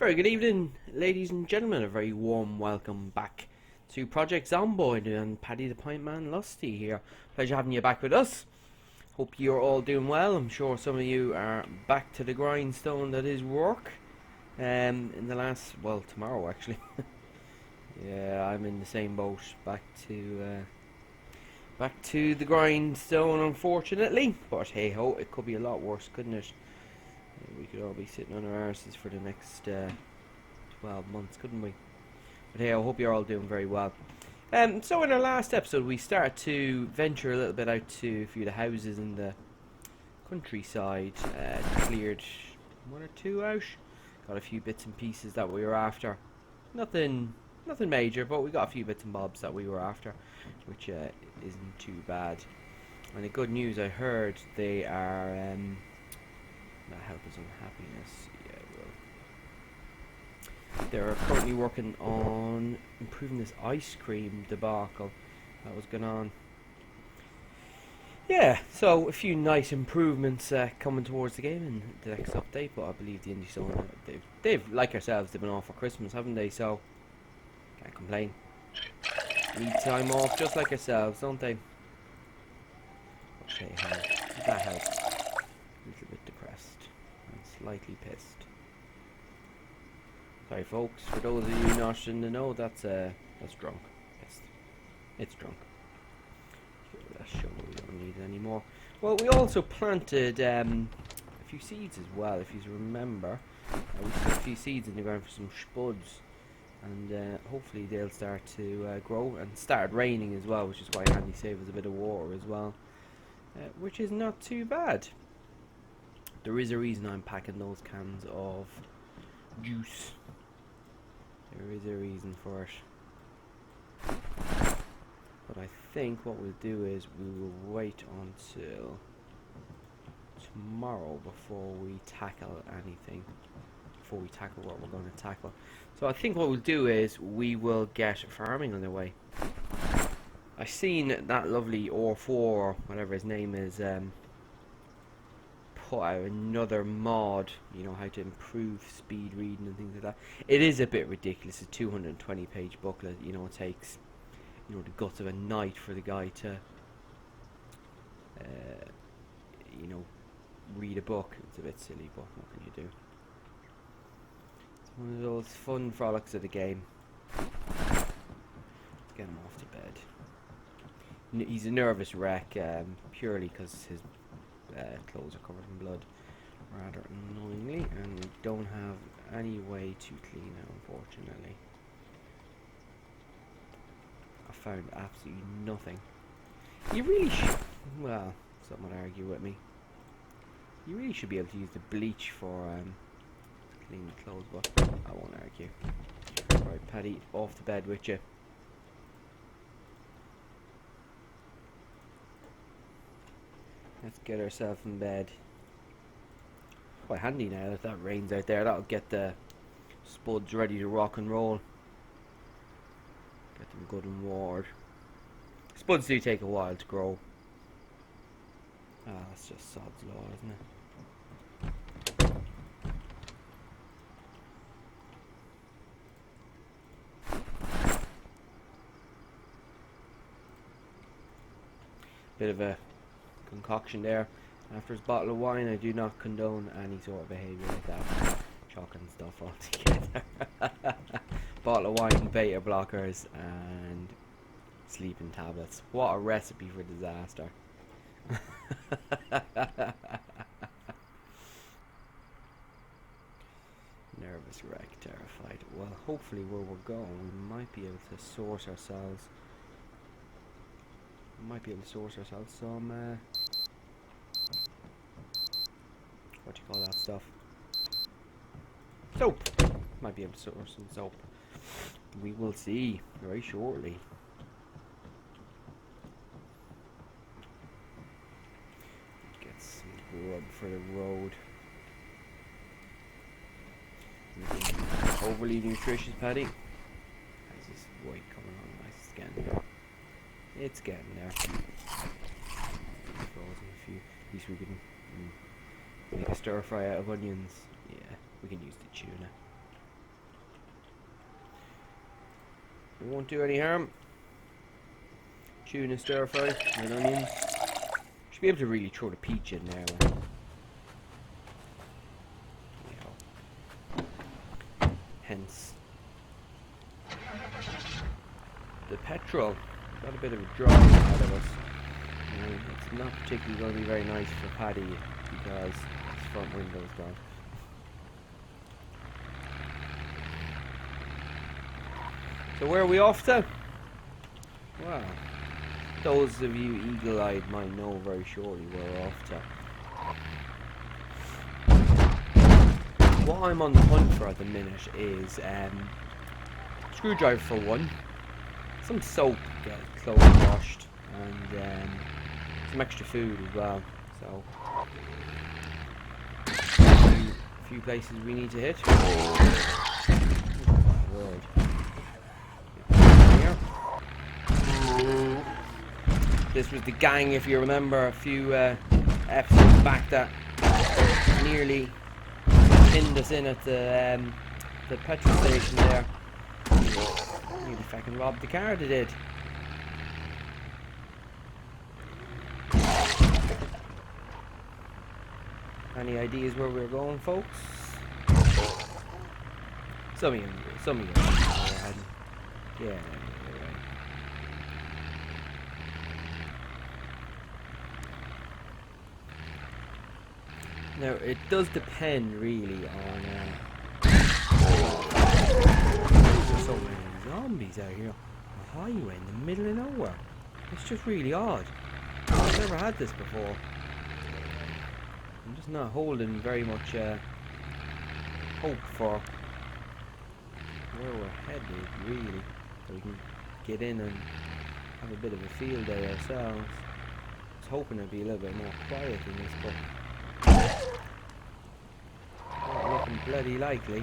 Very good evening, ladies and gentlemen. A very warm welcome back to Project Zomboid and Paddy the Pint Man Lusty here. Pleasure having you back with us. Hope you're all doing well. I'm sure some of you are back to the grindstone that is work. In the last, well, tomorrow actually. Yeah, I'm in the same boat. Back to the grindstone, unfortunately. But hey ho, it could be a lot worse, couldn't it? We could all be sitting on our arses for the next 12 months, couldn't we? But hey, I hope you're all doing very well. So in our last episode, we started to venture a little bit out to a few of the houses in the countryside. Cleared one or two out. Got a few bits and pieces that we were after. Nothing major, but we got a few bits and bobs that we were after, which isn't too bad. And the good news, I heard they are not help us unhappiness. Yeah, well, they're currently working on improving this ice cream debacle that was going on. Yeah, so a few nice improvements coming towards the game in the next update. But I believe the indie zone, they've like ourselves, they've been off for Christmas, haven't they? So can't complain. Need time off just like ourselves, don't they? Okay, that helps. A little bit depressed and slightly pissed. Sorry, folks. For those of you not in the know, that's drunk. Pissed. It's drunk. That show we don't need it anymore. Well, we also planted a few seeds as well. If you remember, we put a few seeds in the ground for some spuds. And hopefully they'll start to grow, and start raining as well, which is quite handy. Save us a bit of water as well, which is not too bad. There is a reason I'm packing those cans of juice. There is a reason for it. But I think what we'll do is we will wait until tomorrow before we tackle anything. Before we tackle what we're going to tackle. So I think what we'll do is we will get farming on the way. I've seen that lovely R4 or whatever his name is put out another mod, you know, how to improve speed reading and things like that. It is a bit ridiculous, a 220 page booklet. You know, it takes, you know, the guts of a night for the guy to you know, read a book. It's a bit silly, but what can you do? One of those fun frolics of the game. Let's get him off to bed. He's a nervous wreck, purely because his clothes are covered in blood, rather annoyingly, and we don't have any way to clean it, unfortunately. I found absolutely nothing. You really should, well, someone would argue with me. You really should be able to use the bleach for clean the clothes, but I won't argue. Right, Paddy, off to bed with you. Let's get ourselves in bed. Quite handy now that that rain's out there. That'll get the spuds ready to rock and roll. Get them good and watered. Spuds do take a while to grow. Ah, that's just sod's law, isn't it? Bit of a concoction there. After his bottle of wine, I do not condone any sort of behaviour like that. Chalking stuff altogether. Bottle of wine, beta blockers, and sleeping tablets. What a recipe for disaster. Nervous wreck, terrified. Well, hopefully where we're going, we might be able to source ourselves. Some what do you call that stuff? Soap. Might be able to source some soap. We will see very shortly. Get some grub for the road. Overly nutritious, Paddy. How's this white coming on? Nice scan. It's getting there. Frozen a few. At least we can make a stir fry out of onions. Yeah, we can use the tuna. It won't do any harm. Tuna stir fry with onions. Should be able to really throw the peach in there, man. Hence the petrol. Got a bit of a dry out of us. It's not particularly going to be very nice for Paddy because his front window's gone. So where are we off to? Wow. Those of you eagle-eyed might know very surely where we're off to. What I'm on the hunt for at the minute is screwdriver for one, some soap, get clothes washed, and some extra food as well. So a few places we need to hit. Oh my word. This was the gang, if you remember, a few episodes back that nearly pinned us in at the petrol station there. Nearly fucking robbed the car, they did. Any ideas where we're going, folks? Some of you. Yeah. Now, it does depend really on there's so many zombies out here. A highway in the middle of nowhere. It's just really odd. I've never had this before. I'm just not holding very much hope for where we're headed, really. So we can get in and have a bit of a field day ourselves. I was hoping it'd be a little bit more quiet in this, but not looking bloody likely.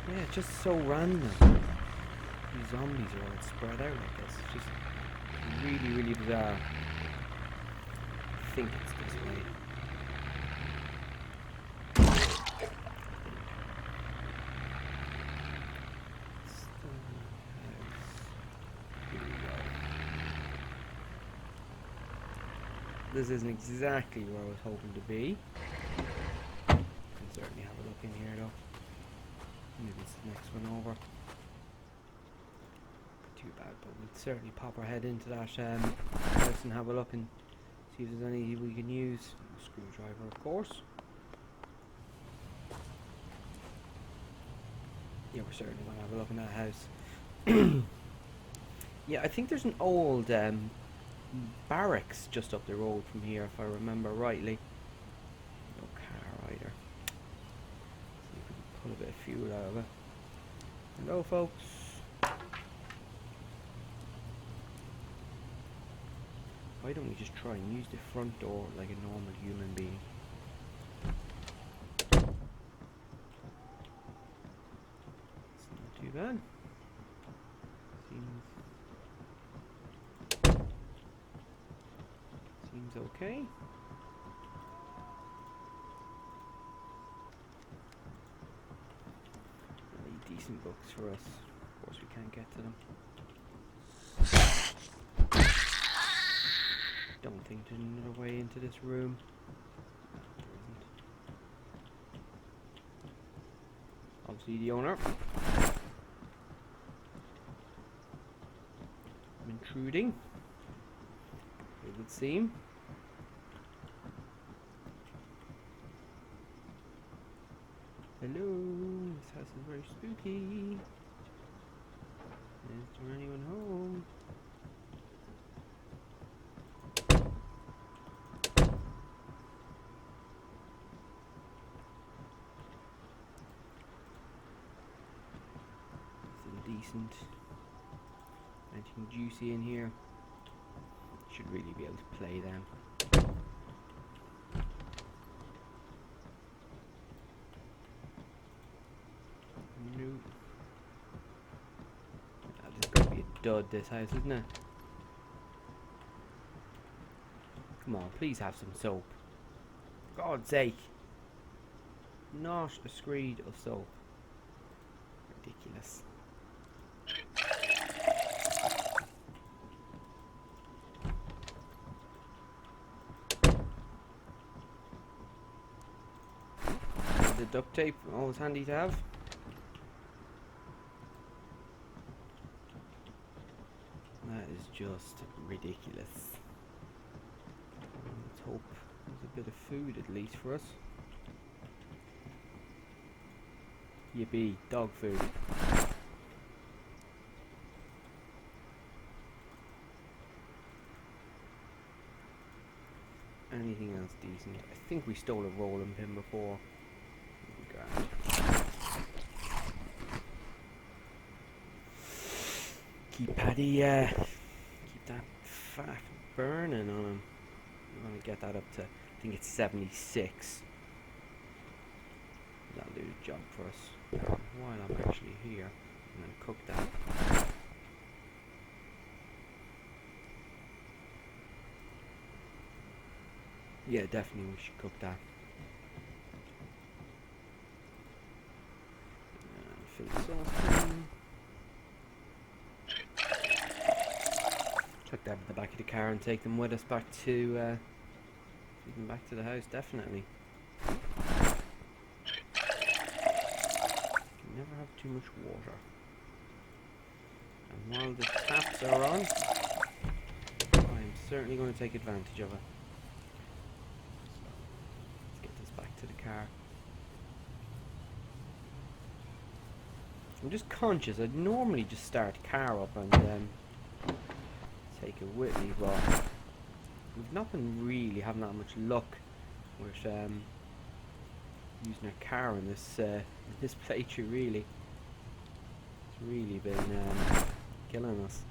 Yeah, it's just so random. These zombies are all spread out like this. It's just really, really bizarre. I think it's this way. Here we go. This isn't exactly where I was hoping to be. Can certainly have a look in here though. Maybe it's the next one over. Too bad, but we'll certainly pop our head into that house and have a look and see if there's any we can use. A screwdriver, of course. Yeah, we're certainly going to have a look in that house. Yeah, I think there's an old barracks just up the road from here, if I remember rightly. No car either. See if we can pull a bit of fuel out of it. Hello, folks. Why don't we just try and use the front door like a normal human being? It's not too bad. Seems okay. Really decent books for us. Of course we can't get to them. Don't think there's another way into this room. There isn't. Obviously the owner. I'm intruding. It would seem. Hello, this house is very spooky. Is there anyone home? Decent. Anything juicy in here? Should really be able to play them. dud, this house, isn't it? Come on, please have some soap. For God's sake. Not a screed of soap. Ridiculous. The duct tape, always handy to have. That is just ridiculous. Let's hope there's a bit of food at least for us. Yippee, dog food. Anything else decent? I think we stole a rolling pin before. Grand. Keep Paddy, keep that fat burning on him. I'm gonna get that up to, I think it's 76. That'll do the job for us. While I'm actually here, I'm gonna cook that. Yeah, definitely we should cook that. And fill the sauce in. Chuck that at the back of the car and take them with us back to the house, definitely. Never have too much water. And while the taps are on, I'm certainly going to take advantage of it. So, let's get this back to the car. I'm just conscious, I'd normally just start the car up and take it with me, but we've not been really having that much luck with using a car in this playthrough. Really, it's really been killing us,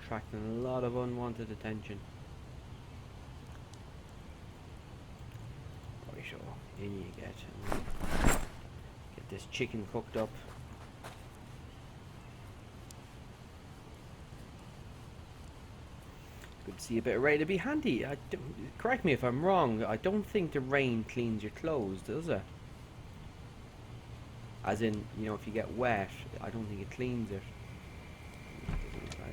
attracting a lot of unwanted attention. Right, sure, in you get this chicken cooked up. Good to see a bit of rain. It'd be handy. Correct me if I'm wrong. I don't think the rain cleans your clothes, does it? As in, you know, if you get wet, I don't think it cleans it. I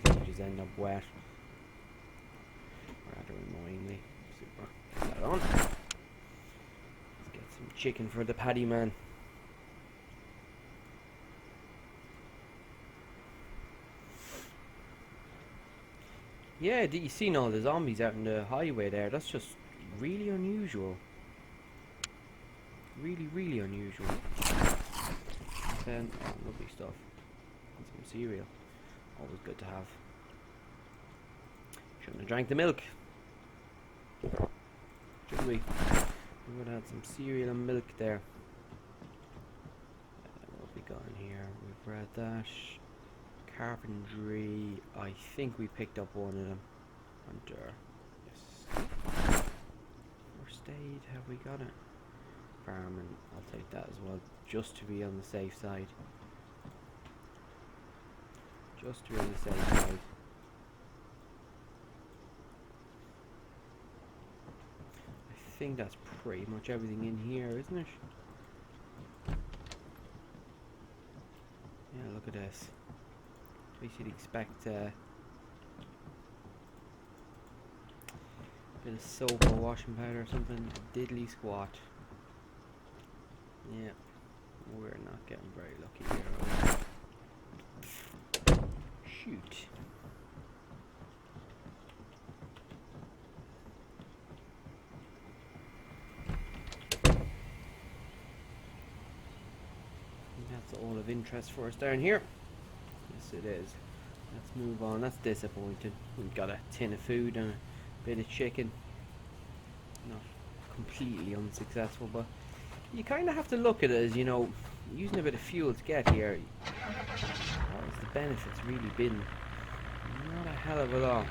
think you just end up wet. Rather annoyingly. Super. Put that on. Let's get some chicken for the Paddy man. Yeah, you seen all the zombies out in the highway there? That's just really unusual. Really, really unusual. And lovely stuff. And some cereal. Always good to have. Shouldn't have drank the milk. Should we? We would have had some cereal and milk there. What have we got in here? We've read that. Carpentry. I think we picked up one of them. Hunter. Yes. First aid. Have we got it? Farming. I'll take that as well, just to be on the safe side. Just to be on the safe side. I think that's pretty much everything in here, isn't it? Yeah, look at this. We should expect a bit of soap or washing powder or something. Diddly squat. Yeah, we're not getting very lucky here, are we? Shoot. That's all of interest for us down here. Yes, it is. Let's move on. That's disappointing. We've got a tin of food and a bit of chicken. Not completely unsuccessful, but you kind of have to look at it as, you know, using a bit of fuel to get here. What has the benefits really been? Not a hell of a lot.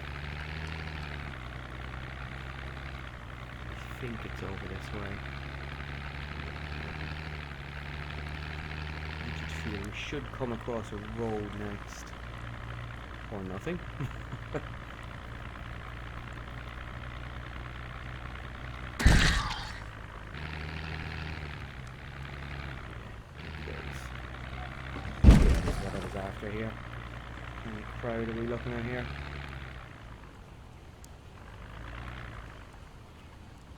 I think it's over this way. feeling we should come across a road next. Or nothing. What I was after here. How many crowd are we looking at here?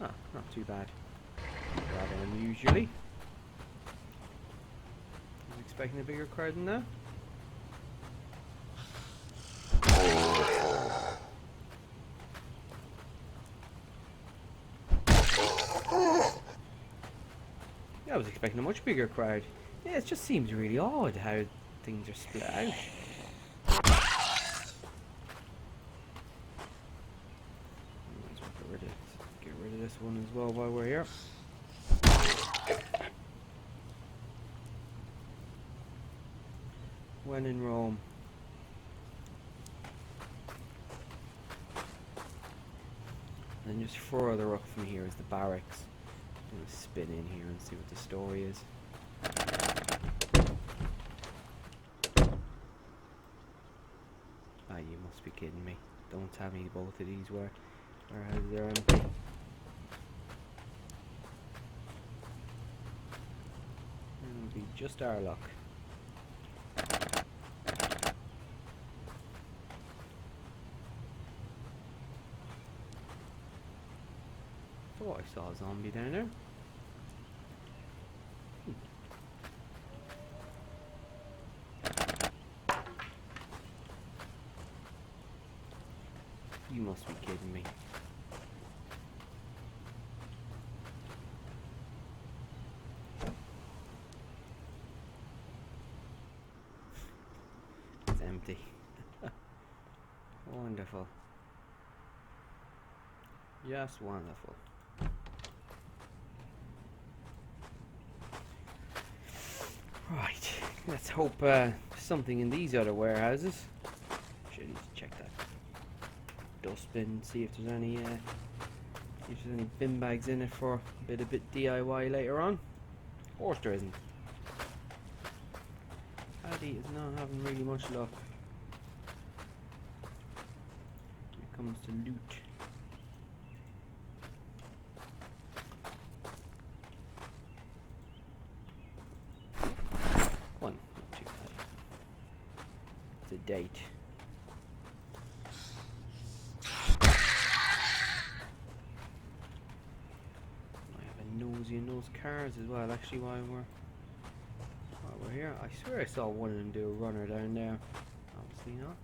Ah, not too bad. Rather unusually. I was expecting a bigger crowd than that. Yeah, I was expecting a much bigger crowd. Yeah, it just seems really odd how things are split out. Get rid of this one as well while we're here. When in Rome. And just further up from here is the barracks. I'm going to spin in here and see what the story is. Ah, you must be kidding me. Don't tell me both of these warehouses are empty. It'll be just our luck. Oh, I saw a zombie down there. You must be kidding me. It's empty. Wonderful. Just wonderful. Right, let's hope something in these other warehouses. Should need to check that dustbin, see if there's any bin bags in it for a bit DIY later on. Of course there isn't. Paddy is not having really much luck when it comes to loot. One, not too bad. It's a date. Nosy in those cars as well, actually, while we're here. I swear I saw one of them do a runner down there. Obviously not.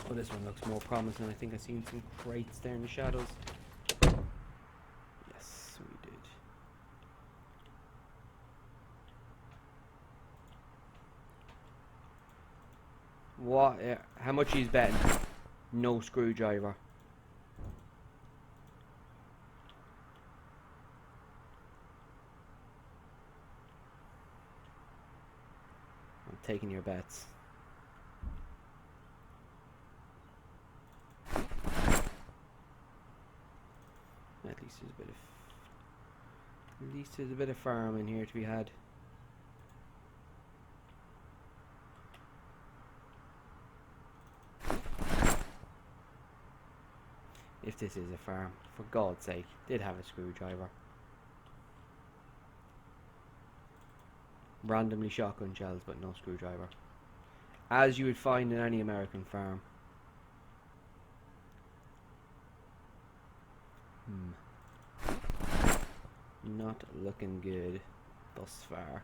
Oh, this one looks more promising. I think I've seen some crates there in the shadows. Yes, we did. What? How much he's betting? No screwdriver. I'm taking your bets. At least there's a bit of farm in here to be had. If this is a farm, for God's sake, did have a screwdriver. Randomly shotgun shells, but no screwdriver. As you would find in any American farm. Not looking good thus far.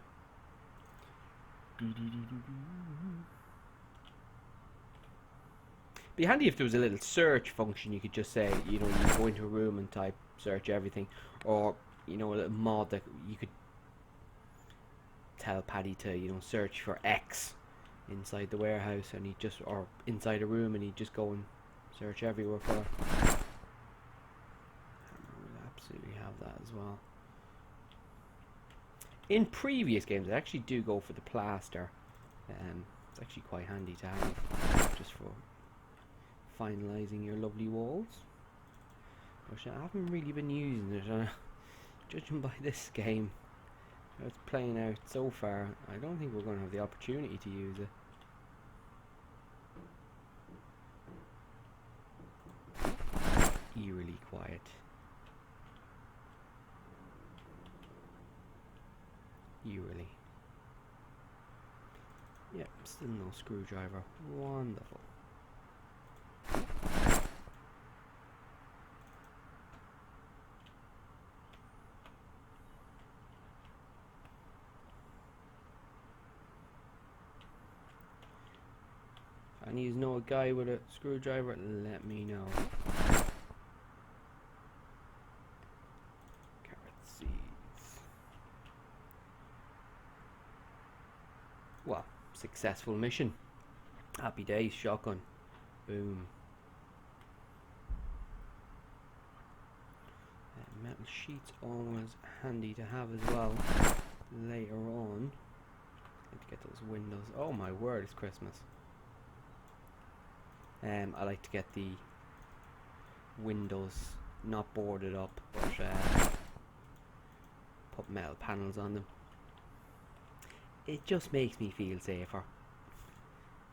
Be handy if there was a little search function. You could just say, you know, you go into a room and type search everything, or you know, a little mod that you could tell Paddy to, you know, search for X inside the warehouse, and he just, or inside a room, and he'd just go and search everywhere for it. We'll absolutely have that as well. In previous games, I actually do go for the plaster. It's actually quite handy to have, just for finalising your lovely walls. Which I haven't really been using it. judging by this game, how it's playing out so far, I don't think we're going to have the opportunity to use it. Eerily quiet. Eerily. Yep, still no screwdriver. Wonderful. And you know a guy with a screwdriver, let me know. Carrot seeds. Well, successful mission. Happy days, shotgun. Boom. Metal sheets always handy to have as well later on. Need to get those windows. Oh my word, it's Christmas. I like to get the windows not boarded up, but put metal panels on them. It just makes me feel safer.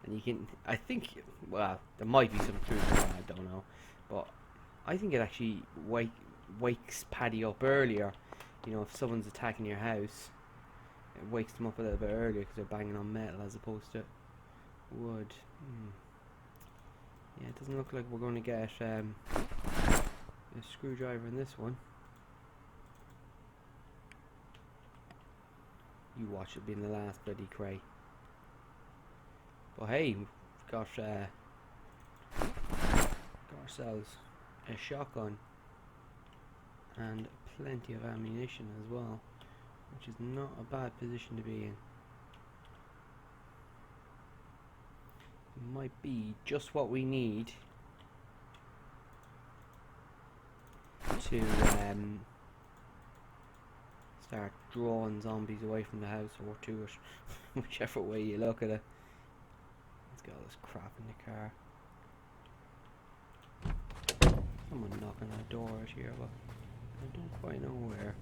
And you can, I think, well, there might be some truth to that, I don't know, but I think it actually wakes Paddy up earlier. You know, if someone's attacking your house, it wakes them up a little bit earlier because they're banging on metal as opposed to wood. Yeah, it doesn't look like we're going to get a screwdriver in this one. You watch it being the last bloody cray. But hey, we've got ourselves a shotgun and plenty of ammunition as well, which is not a bad position to be in. Might be just what we need to start drawing zombies away from the house, or to it, whichever way you look at it. Let's get all this crap in the car. Someone knocking on the door out here, but I don't quite know where.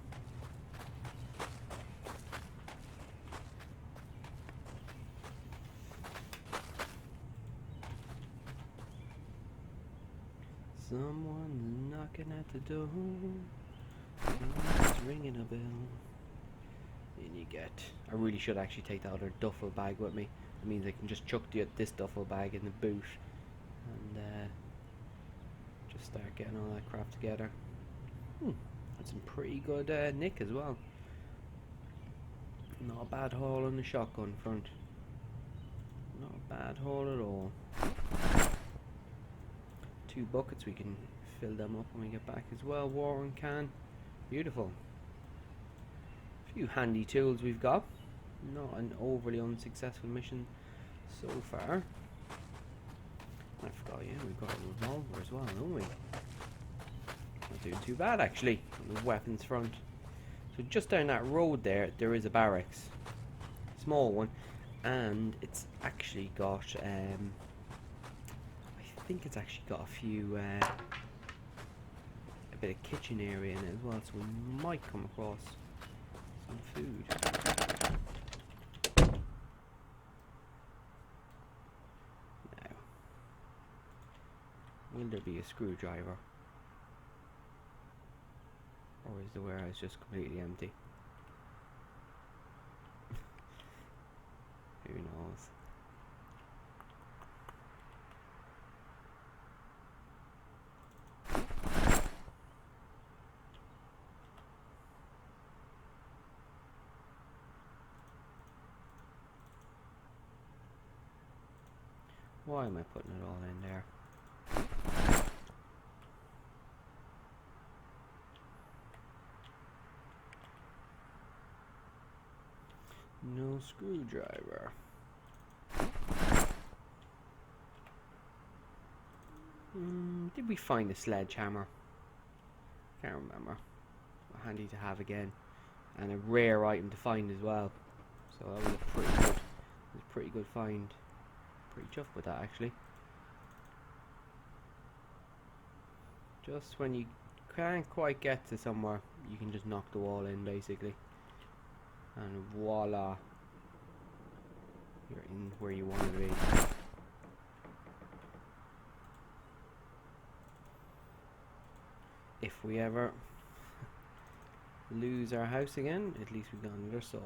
Someone's knocking at the door. Someone's ringing a bell. And you get. I really should actually take the other duffel bag with me. It means I can just chuck this duffel bag in the boot and just start getting all that crap together. That's some pretty good nick as well. Not a bad haul on the shotgun front. Not a bad haul at all. 2 buckets, we can fill them up when we get back as well. Watering can, beautiful. A few handy tools we've got. Not an overly unsuccessful mission so far. I forgot, yeah, we've got a revolver as well, don't we? Not doing too bad actually on the weapons front. So just down that road there is a barracks, small one, and it's actually got I think it's actually got a few, a bit of kitchen area in it as well, so we might come across some food. Now, will there be a screwdriver? Or is the warehouse just completely empty? Who knows? Why am I putting it all in there? No screwdriver. Did we find a sledgehammer? Can't remember. Handy to have again, and a rare item to find as well. So that was a pretty good find. Pretty chuffed with that actually. Just when you can't quite get to somewhere, you can just knock the wall in basically, and voila, you're in where you want to be. If we ever lose our house again, at least we've got another saw.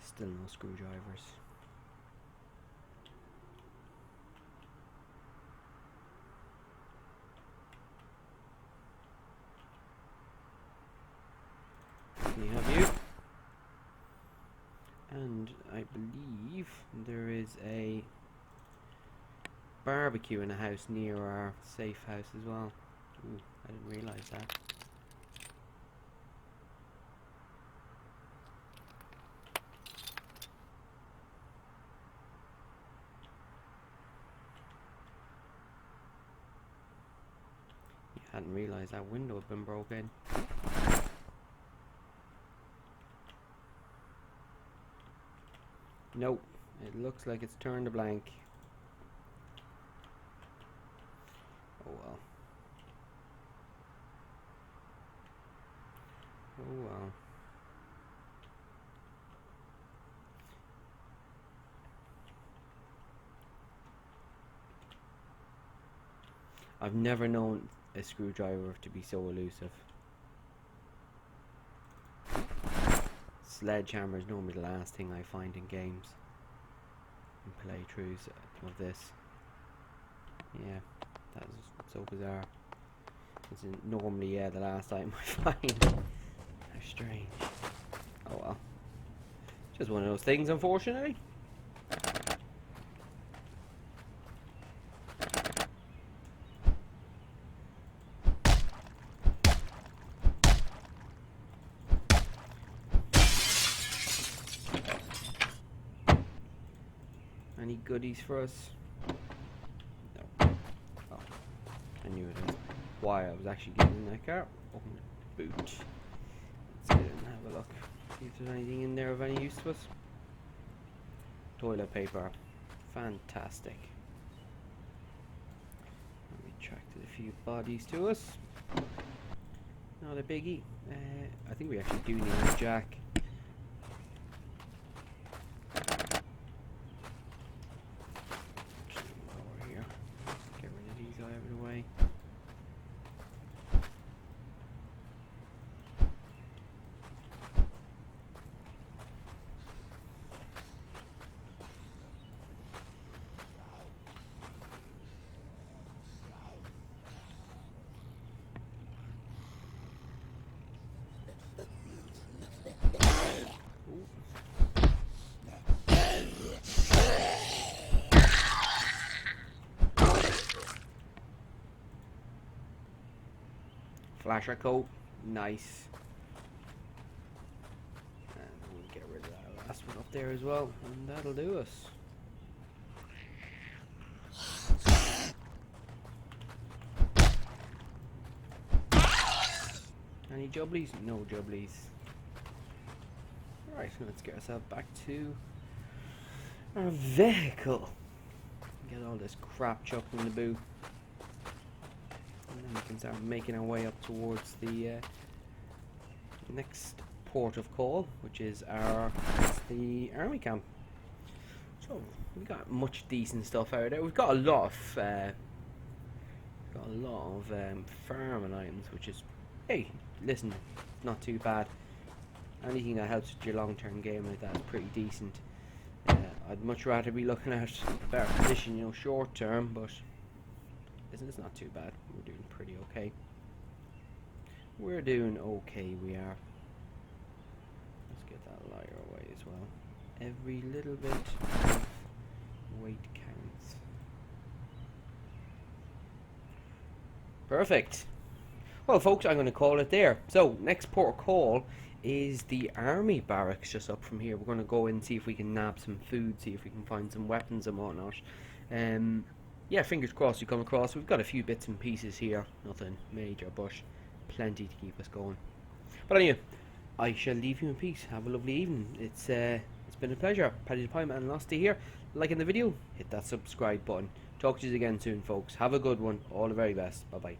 Still no screwdrivers. We have you. And I believe there is a barbecue in a house near our safe house as well. Ooh, I didn't realise that. Hadn't realised that window had been broken. Nope, it looks like it's turned a blank. Oh well. Oh well. I've never known a screwdriver to be so elusive. Sledgehammer is normally the last thing I find in games, in playthroughs of this. Yeah, that is so bizarre. It's normally the last item I find. How strange. Oh well. Just one of those things, unfortunately. Any goodies for us? No. Oh, I knew it. Why I was actually getting in that car. Open the boot. Let's get in and have a look. See if there's anything in there of any use to us. Toilet paper. Fantastic. We attracted a few bodies to us. Not a biggie. I think we actually do need a jack. Flasher coat, nice. And we'll get rid of that last one up there as well, and that'll do us. Any jubblies? No jubblies. Right, let's get ourselves back to our vehicle. Get all this crap chucked in the boot. And then we can start making our way up towards the next port of call, which is the army camp. So we got much decent stuff out there. We've got a lot of farming items, which is, hey, listen, not too bad. Anything that helps with your long-term game like that is pretty decent. I'd much rather be looking at a better position, short term, but it's not too bad. We're doing pretty okay. We're doing okay, we are. Let's get that liar away as well. Every little bit of weight counts. Perfect. Well, folks, I'm going to call it there. So, next port of call is the army barracks just up from here. We're going to go in and see if we can nab some food, see if we can find some weapons and whatnot. Yeah, fingers crossed we come across. We've got a few bits and pieces here. Nothing major, but plenty to keep us going. But anyway, I shall leave you in peace. Have a lovely evening. It's It's been a pleasure. Paddy the Pie Man Losty here. Liking the video, hit that subscribe button. Talk to you again soon, folks. Have a good one. All the very best. Bye bye.